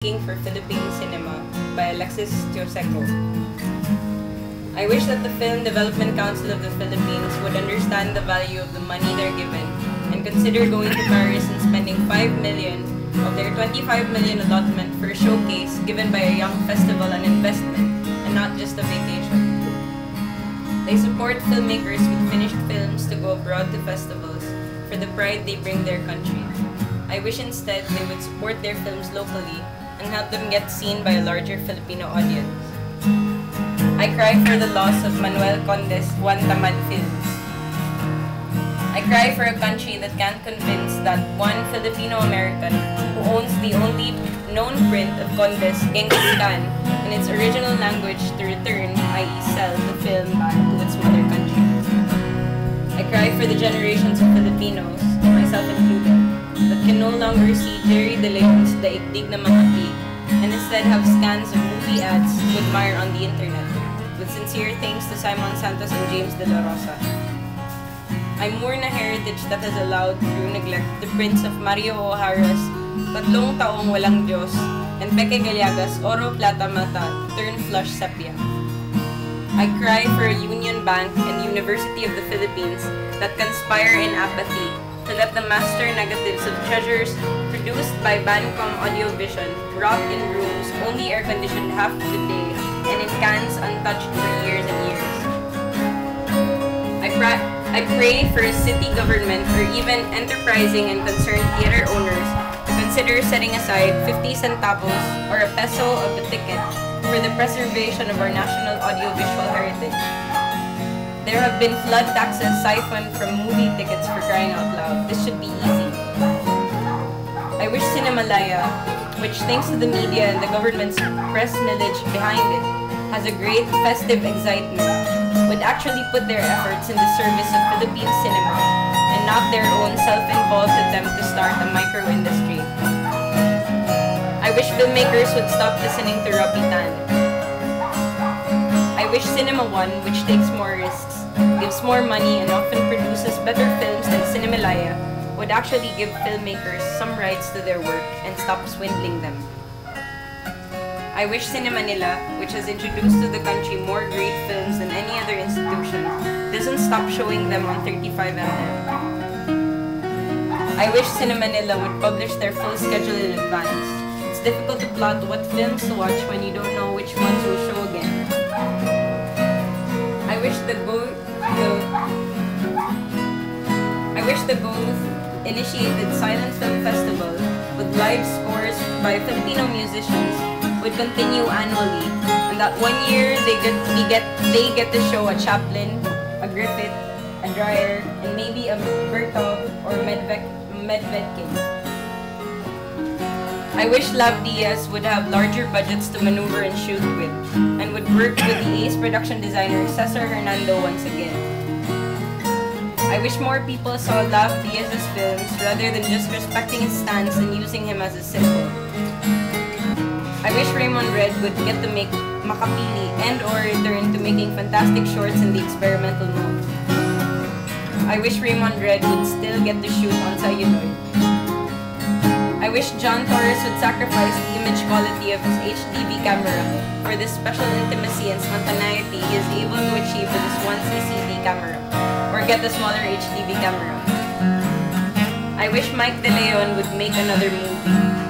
Thinking for Philippine Cinema by Alexis Tioseco. I wish that the Film Development Council of the Philippines would understand the value of the money they're given and consider going to Paris and spending 5 million of their 25 million allotment for a showcase given by a young festival an investment and not just a vacation. They support filmmakers with finished films to go abroad to festivals for the pride they bring their country. I wish instead they would support their films locally and help them get seen by a larger Filipino audience. I cry for the loss of Manuel Conde's Juan Tamad films. I cry for a country that can't convince that one Filipino-American who owns the only known print of Conde's Genghis Khan in its original language to return, i.e. sell the film back to its mother country. I cry for the generations of Filipinos, myself included, that can no longer see Jerry De Leon's Daigdig na Makati and instead have scans of movie ads to admire on the internet, with sincere thanks to Simon Santos and James De La Rosa. I mourn a heritage that has allowed, through neglect, the prints of Mario O'Hara's Tatlong Taong Walang Diyos and Peque Galiaga's Oro Plata Mata turn flush sepia. I cry for a Union Bank and University of the Philippines that conspire in apathy to let the master negatives of treasures produced by Bancom Audiovision rot in rooms only air-conditioned half the day and in cans untouched for years and years. I pray for a city government or even enterprising and concerned theater owners to consider setting aside 50 centavos or a peso of the ticket for the preservation of our national audiovisual heritage. There have been flood taxes siphoned from movie tickets, for crying out loud. This should be easy. I wish Cinemalaya, which thanks to the media and the government's press millage behind it, has a great festive excitement, would actually put their efforts in the service of Philippine cinema and not their own self-involved attempt to start a micro-industry. I wish filmmakers would stop listening to Rapitan. I wish Cinema One, which takes more risks, gives more money and often produces better films than Cinemalaya, would actually give filmmakers some rights to their work and stop swindling them. I wish Cinema Manila, which has introduced to the country more great films than any other institution, doesn't stop showing them on 35mm. I wish Cinema Manila would publish their full schedule in advance. It's difficult to plot what films to watch when you don't know which ones will show again. I wish the GOAT initiated Silent Film Festival with live scores by Filipino musicians would continue annually, and that one year they get to show a Chaplin, a Griffith, a Dreyer, and maybe a Bertov or Medvedkin. I wish Lab Diaz would have larger budgets to maneuver and shoot with, and would work with the ace production designer Cesar Hernando once again. I wish more people saw Lab Diaz's films rather than just respecting his stance and using him as a symbol. I wish Raymond Red would get to make Makapili and or return to making fantastic shorts in the experimental mode. I wish Raymond Red would still get to shoot on celluloid. I wish John Torres would sacrifice the image quality of his HDV camera for this special intimacy and spontaneity he is able to achieve with his 1CCD camera, or get a smaller HDV camera. I wish Mike De Leon would make another movie.